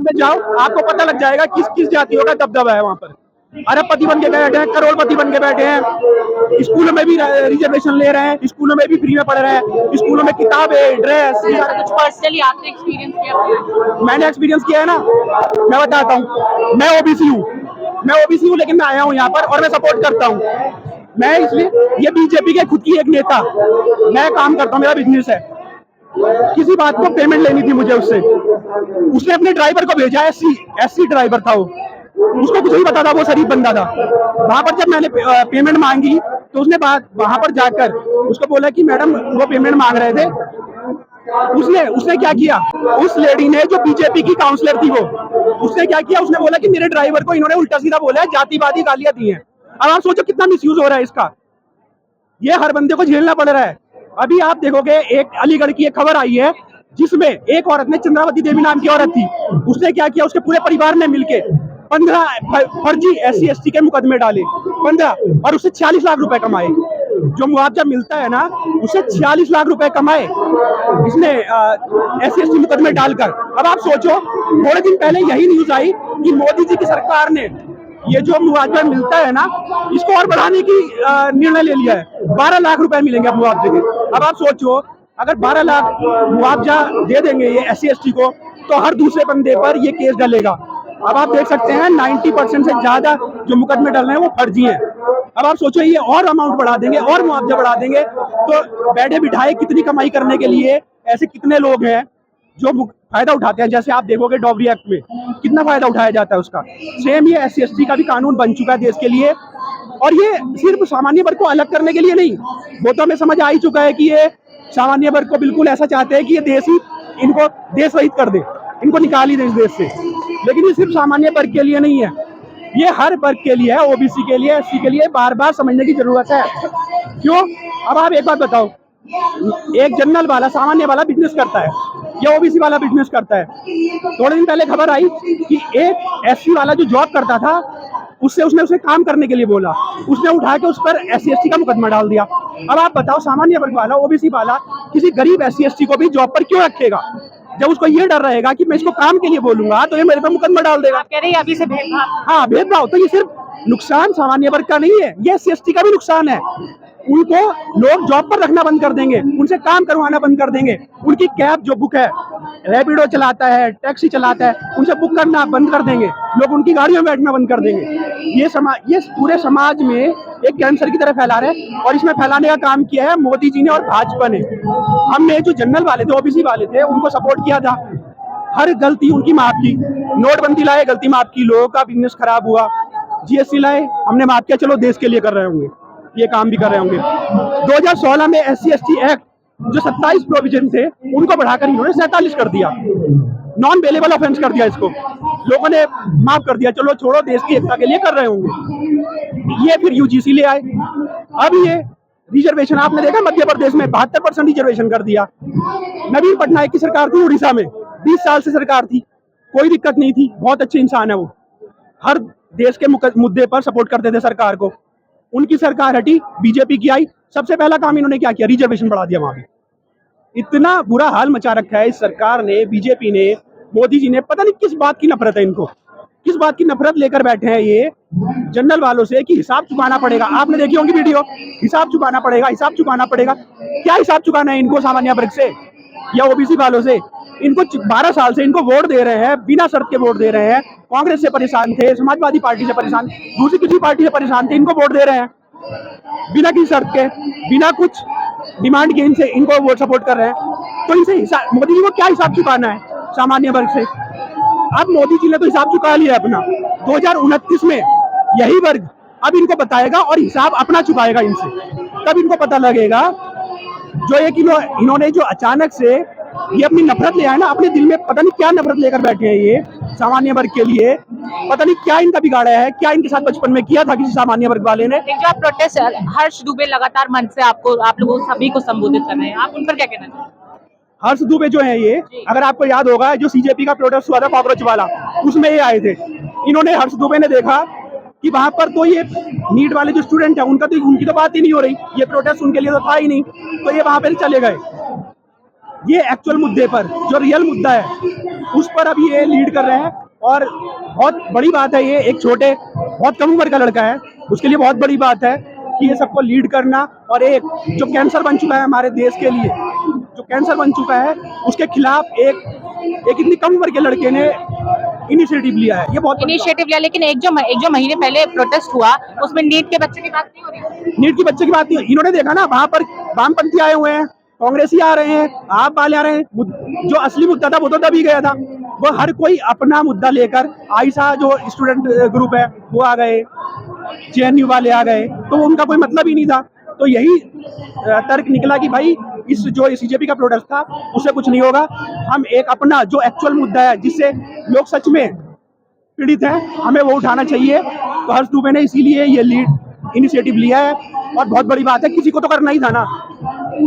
में जाओ, आपको पता लग जाएगा किस किस जातियों का दबदबा है वहाँ पर। अरबपति बन के बैठे हैं, करोड़पति बन के बैठे हैं, स्कूलों में भी रिजर्वेशन ले रहे हैं, स्कूलों में भी फ्री में पढ़ रहे हैं, स्कूलों में किताबें, ड्रेस। कुछ पर्सनली आपने एक्सपीरियंस किया? मैंने एक्सपीरियंस किया है ना, मैं बताता हूँ। मैं ओबीसी हूँ, लेकिन मैं आया हूँ यहाँ पर और मैं सपोर्ट करता हूँ। मैं इसलिए, ये बीजेपी के खुद की एक नेता, मैं काम करता हूँ, मेरा बिजनेस है, किसी बात को पेमेंट लेनी थी मुझे उससे, उसने अपने ड्राइवर को भेजा, एससी ड्राइवर था वो, उसको कुछ नहीं पता था, वो शरीफ बंदा था। वहां पर जब मैंने पेमेंट मांगी तो उसने वहां पर जाकर उसको बोला कि मैडम वो पेमेंट मांग रहे थे। उसने क्या किया, उस लेडी ने, जो बीजेपी की काउंसलर थी, वो उसने क्या किया, उसने बोला कि मेरे ड्राइवर को इन्होंने उल्टा सीधा बोला है, जातिवादी गालियां दी हैं। अब आप सोचो कितना मिसयूज हो रहा है इसका, ये हर बंदे को झेलना पड़ रहा है। अभी आप देखोगे, एक अलीगढ़ की एक खबर आई है जिसमें एक औरत ने, चंद्रावती देवी नाम की औरत थी, उसने क्या किया, उसके पूरे परिवार ने मिलके 15 फर्जी SC/ST के मुकदमे डाले, 15, और उससे 46 लाख रुपए कमाए। जो मुआवजा मिलता है ना, उससे 46 लाख रुपए कमाए इसने SC/ST मुकदमे डालकर। अब आप सोचो, थोड़े दिन पहले यही न्यूज आई कि मोदी जी की सरकार ने ये जो मुआवजा मिलता है ना, इसको और बढ़ाने की निर्णय ले लिया है, 12 लाख रुपए मिलेंगे मुआवजे के। अब आप सोचो, अगर 12 लाख मुआवजा दे देंगे ये SC/ST को, तो हर दूसरे बंदे पर ये केस डलेगा। अब आप देख सकते हैं 90% से ज्यादा जो मुकदमे डल रहे हैं वो फर्जी हैं। अब आप सोचो, ये और अमाउंट बढ़ा देंगे और मुआवजा बढ़ा देंगे, तो बैठे बिठाए कितनी कमाई करने के लिए ऐसे कितने लोग हैं जो फायदा उठाते हैं। जैसे आप देखोगे डॉबरी एक्ट में कितना फायदा उठाया जाता है उसका। सेम ये SC/ST का भी कानून बन चुका है देश के लिए, और ये सिर्फ सामान्य वर्ग को अलग करने के लिए नहीं, वो तो हमें समझ आ ही चुका है कि ये सामान्य वर्ग को बिल्कुल ऐसा चाहते हैं कि ये देश ही इनको देश रहित कर दे, इनको निकाल ही दे इस देश से। लेकिन ये सिर्फ सामान्य वर्ग के लिए नहीं है, ये हर वर्ग के लिए है, OBC के लिए, SC के लिए। बार बार समझने की जरूरत है। क्यों? अब आप एक बात बताओ, एक जनरल वाला, सामान्य वाला बिजनेस करता है, या OBC वाला बिजनेस करता है। थोड़े दिन पहले खबर आई कि एक SC वाला जो जॉब करता था, उसने उसे काम करने के लिए बोला, उसने उठा के उस पर SC/ST का मुकदमा डाल दिया। अब आप बताओ, सामान्य वर्ग वाला, OBC वाला किसी गरीब SC/ST को भी जॉब पर क्यों रखेगा? जब उसको ये डर रहेगा कि मैं इसको काम के लिए बोलूंगा तो ये मेरे पे मुकदमा डाल देगा। कह रहे हैं अभी से भेदभाव। हाँ, भेदभाव। तो ये सिर्फ नुकसान सामान्य वर्ग का नहीं है, ये SC/ST का भी नुकसान है। उनको लोग जॉब पर रखना बंद कर देंगे, उनसे काम करवाना बंद कर देंगे, उनकी कैब जो बुक है, रैपिडो चलाता है, टैक्सी चलाता है, उनसे बुक करना बंद कर देंगे, लोग उनकी गाड़ियों में बैठना बंद कर देंगे। ये पूरे समाज में एक कैंसर की तरह फैला रहे हैं, और इसमें फैलाने का काम किया है मोदी जी ने और भाजपा ने। हमने जो जनरल वाले थे, OBC वाले थे, उनको सपोर्ट किया था, हर गलती उनकी माफ की। नोटबंदी लाए, गलती माफ की, लोगों का बिजनेस खराब हुआ। GST लाए, हमने माफ किया, चलो देश के लिए कर रहे होंगे, ये काम भी कर रहे होंगे। 2016 में SC/ST एक्ट जो 27 प्रोविजन थे, उनको बढ़ाकर इन्होंने 47 कर दिया, नॉन वेलेबल ऑफेंस कर दिया इसको, लोगों ने माफ कर दिया, चलो छोड़ो, देश की एकता के लिए कर रहे होंगे। ये फिर UGC ले आए। अब ये रिजर्वेशन आपने देखा, मध्य प्रदेश में 72% रिजर्वेशन कर दिया। नवीन पटनायक की सरकार थी उड़ीसा में, 20 साल से सरकार थी, कोई दिक्कत नहीं थी, बहुत अच्छे इंसान है वो, हर देश के मुद्दे पर सपोर्ट करते थे सरकार को। उनकी सरकार हटी, बीजेपी की आई, सबसे पहला काम इन्होंने क्या किया, रिजर्वेशन बढ़ा दिया वहां पे। इतना बुरा हाल मचा रखा है इस सरकार ने, बीजेपी ने, मोदी जी ने, पता नहीं किस बात की नफरत है इनको, किस बात की नफरत लेकर बैठे हैं ये जनरल वालों से कि हिसाब चुकाना पड़ेगा। आपने देखी होंगी वीडियो, हिसाब चुकाना पड़ेगा, हिसाब चुकाना पड़ेगा। क्या हिसाब चुकाना है इनको सामान्य वर्ग से या OBC वालों से? इनको 12 साल से इनको वोट दे रहे हैं, बिना शर्त के वोट दे रहे हैं। कांग्रेस से परेशान थे, समाजवादी पार्टी से परेशान, दूसरी किसी पार्टी से परेशान थे, इनको वोट दे रहे हैं बिना किसी शर्त के, बिना कुछ डिमांड के, इनसे इनको वोट सपोर्ट कर रहे हैं। तो इनसे मोदी जी को क्या हिसाब चुकाना है सामान्य वर्ग से? अब मोदी जी ने तो हिसाब चुका लिया अपना, 2029 में यही वर्ग अब इनको बताएगा और हिसाब अपना चुकाएगा इनसे, तब इनको पता लगेगा। जो एक इन्होंने जो अचानक से ये अपनी नफरत ले आए ना, अपने दिल में पता नहीं क्या नफरत लेकर बैठे हैं ये सामान्य वर्ग के लिए, पता नहीं क्या इनका बिगाड़ा है, क्या इनके साथ बचपन में किया था किसी सामान्य वर्ग वाले ने। जो आप प्रोटेस्ट, हर्ष दुबे लगातार मंच से आप लोगों सभी को संबोधित कर रहे हैं, आप उन पर क्या कहना चाहते हैं? हर्ष दुबे जो है ये, अगर आपको याद होगा, जो CJP का प्रोटेस्ट हुआ था कॉकरोच वाला, उसमें ये आए थे। इन्होंने, हर्ष दुबे ने देखा कि वहां पर तो ये नीट वाले जो स्टूडेंट है उनकी तो बात ही नहीं हो रही, ये प्रोटेस्ट उनके लिए तो था ही नहीं, तो ये वहां पर चले गए। ये एक्चुअल मुद्दे पर, जो रियल मुद्दा है, उस पर अभी ये लीड कर रहे हैं और बहुत बड़ी बात है। ये एक छोटे बहुत कम उम्र का लड़का है, उसके लिए बहुत बड़ी बात है कि ये सबको लीड करना। और एक जो कैंसर बन चुका है हमारे देश के लिए, जो कैंसर बन चुका है, उसके खिलाफ एक इतनी कम उम्र के लड़के ने इनिशिएटिव लिया है। ये बहुत इनिशिएटिव लिया, लेकिन एक जो महीने पहले प्रोटेस्ट हुआ उसमें नीट के बच्चे की बात नहीं हो रही। नीट के बच्चे की बात नहीं, इन्होंने देखा ना वहां पर वामपंथी आए हुए हैं, कांग्रेसी आ रहे हैं, आप वाले आ रहे हैं। जो असली मुद्दा था वो तो दबी गया था। वो हर कोई अपना मुद्दा लेकर, आयशा जो स्टूडेंट ग्रुप है वो आ गए, जेएनयू वाले आ गए, तो उनका कोई मतलब ही नहीं था। तो यही तर्क निकला कि भाई इस जो सीजेपी का प्रोटेस्ट था उससे कुछ नहीं होगा, हम एक अपना जो एक्चुअल मुद्दा है जिससे लोग सच में पीड़ित हैं, हमें वो उठाना चाहिए। तो हर्ष दुबे ने इसीलिए ये लीड इनिशिएटिव लिया है और बहुत बड़ी बात है, किसी को तो करना ही था ना,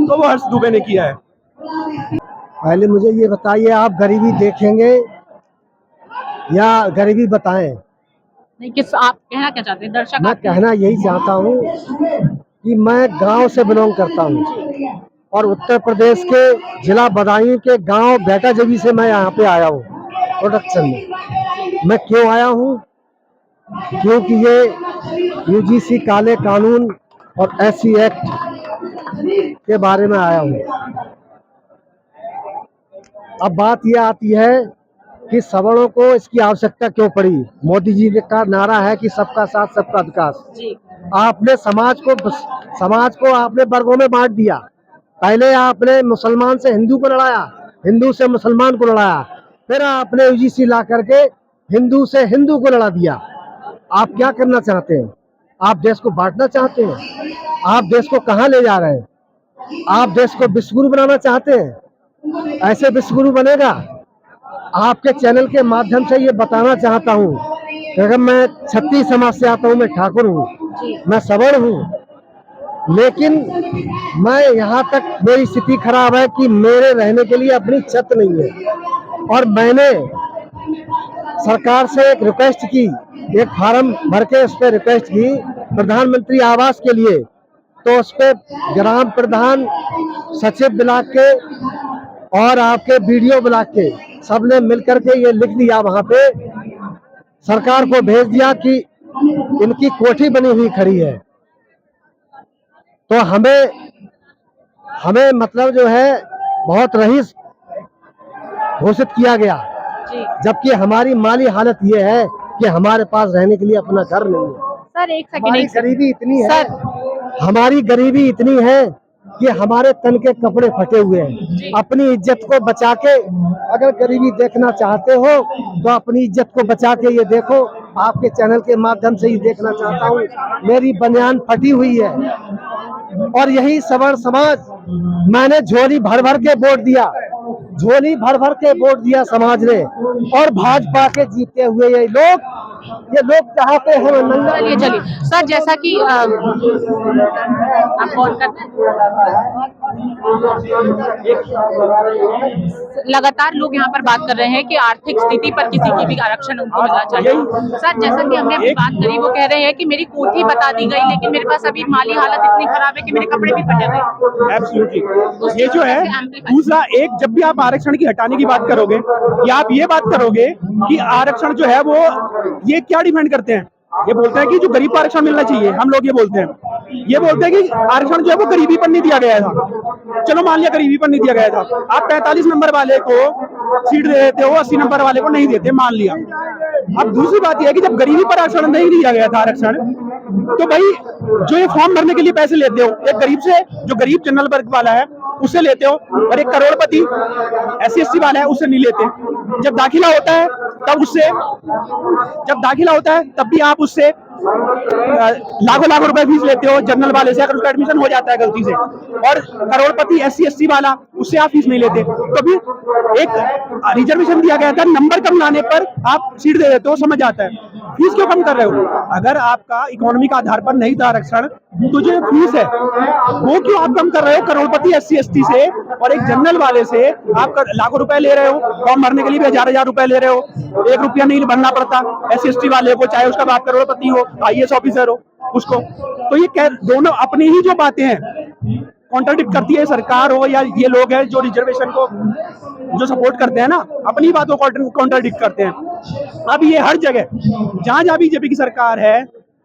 तो वो हर्ष दुबे ने किया है। पहले मुझे ये बताइए, आप गरीबी देखेंगे या गरीबी बताएं? नहीं, किस आप कहना क्या चाहते हैं दर्शक? मैं कहना यही चाहता हूँ कि मैं गांव से बिलोंग करता हूँ और उत्तर प्रदेश के जिला बदायूं के गांव बेटा जबी से मैं यहाँ पे आया हूँ प्रोडक्शन में। मैं क्यों आया हूँ? क्योंकि ये यूजीसी काले कानून और एससी एक्ट के बारे में आया हूँ। अब बात यह आती है कि सवर्णों को इसकी आवश्यकता क्यों पड़ी। मोदी जी का नारा है कि सबका साथ सबका विकास। आपने समाज को आपने वर्गों में बांट दिया। पहले आपने मुसलमान से हिंदू को लड़ाया, हिंदू से मुसलमान को लड़ाया, फिर आपने यूजीसी ला करके हिंदू से हिंदू को लड़ा दिया। आप क्या करना चाहते हैं? आप देश को बांटना चाहते हैं? आप देश को कहाँ ले जा रहे हैं? आप देश को विश्वगुरु बनाना चाहते हैं? ऐसे विश्वगुरु बनेगा? आपके चैनल के माध्यम से ये बताना चाहता हूँ कि अगर मैं क्षत्रिय समाज से आता हूँ, मैं ठाकुर हूँ, मैं सवर्ण हूँ, लेकिन मैं यहाँ तक मेरी स्थिति खराब है कि मेरे रहने के लिए अपनी छत नहीं है। और मैंने सरकार से एक रिक्वेस्ट की, एक फार्म भर के उस पर रिक्वेस्ट की प्रधानमंत्री आवास के लिए, तो उस पर ग्राम प्रधान, सचिव ब्लॉक के और आपके बीडीओ ब्लॉक के सबने मिलकर के ये लिख दिया, वहां पे सरकार को भेज दिया कि इनकी कोठी बनी हुई खड़ी है। तो हमें मतलब जो है बहुत रईस घोषित किया गया, जबकि हमारी माली हालत ये है कि हमारे पास रहने के लिए अपना घर नहीं है। सर एक सेकंड, हमारी गरीबी इतनी है, हमारी गरीबी इतनी है कि हमारे तन के कपड़े फटे हुए हैं। अपनी इज्जत को बचा के, अगर गरीबी देखना चाहते हो तो अपनी इज्जत को बचा के ये देखो। आपके चैनल के माध्यम से ही देखना चाहता हूँ, मेरी बनियान फटी हुई है और यही सवर्ण समाज, मैंने झोली भर भर के वोट दिया, झोली भर भर के वोट दिया समाज ने, और भाजपा के जीते हुए ये लोग चाहते हैं नंगा। चलिए सर, जैसा कि आप कॉल करते हैं, लगातार लोग यहाँ पर बात कर रहे हैं कि आर्थिक स्थिति पर किसी की भी आरक्षण उनको मिलना चाहिए। सर जैसा कि हमने अभी बात करी, वो कह रहे हैं कि मेरी कोठी बता दी गई, लेकिन मेरे पास अभी माली हालत इतनी खराब है कि मेरे कपड़े भी फटे गए। एब्सोल्युटली, ये जो है दूसरा एक, जब भी आप आरक्षण की हटाने की बात करोगे या आप ये बात करोगे कि आरक्षण जो है वो ये क्या डिफेंड करते हैं, ये बोलते हैं कि जो गरीब को आरक्षण मिलना चाहिए। हम लोग ये बोलते हैं कि आरक्षण जो है वो गरीबी पर नहीं दिया गया था। चलो मान लिया गरीबी पर नहीं दिया गया था, आप 45 नंबर वाले को सीट दे देते हो, 80 नंबर वाले को नहीं देते, मान लिया। अब दूसरी बात यह है कि जब गरीबी पर आरक्षण नहीं दिया गया था आरक्षण, तो भाई जो ये फॉर्म भरने के लिए पैसे लेते हो, एक गरीब से, जो गरीब जनरल वर्ग वाला है उससे लेते हो, और एक करोड़पति SC/ST वाला है उससे नहीं लेते। जब दाखिला होता है तब भी आप उससे लाखों रुपए फीस लेते हो जनरल वाले से, अगर उसका एडमिशन हो जाता है गलती से। और करोड़पति SC/ST वाला, उससे आप फीस नहीं लेते। कभी एक रिजर्वेशन दिया गया था, नंबर कम लाने पर आप सीट दे देते हो, समझ आता है। फीस क्यों कम कर रहे हो? अगर आपका इकोनॉमी के आधार पर नहीं था आरक्षण, तो जो फीस है वो क्यों आप कम कर रहे हो? करोड़पति SC/ST से और एक जनरल वाले से आप लाखों रुपए ले रहे हो, फॉर्म भरने के लिए भी हजार रुपए ले रहे हो, 1 रुपया नहीं भरना पड़ता SC/ST वाले को, चाहे उसका बाप करोड़पति हो, IAS ऑफिसर हो उसको। तो ये दोनों अपनी ही जो बातें हैं कॉन्ट्राडिक्ट करती है सरकार हो या ये लोग हैं जो रिजर्वेशन को जो सपोर्ट करते हैं ना, अपनी बातों को कॉन्ट्राडिक्ट करते हैं। अब ये हर जगह जहां जहां बीजेपी की सरकार है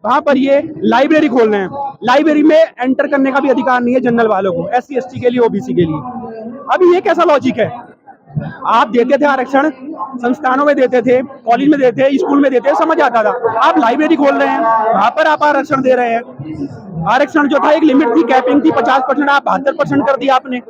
वहां पर ये लाइब्रेरी खोल रहे हैं। लाइब्रेरी में एंटर करने का भी अधिकार नहीं है जनरल वालों को, SC ST के लिए, OBC के लिए। अभी ये कैसा लॉजिक है? आप देते थे आरक्षण, संस्थानों में देते थे, कॉलेज में देते थे, स्कूल में देते थे, समझ आता था। आप लाइब्रेरी खोल रहे हैं, वहां पर आप आरक्षण दे रहे हैं। आरक्षण जो था एक लिमिट थी, कैपिंग थी 50%, आप 72% कर दिया आपने।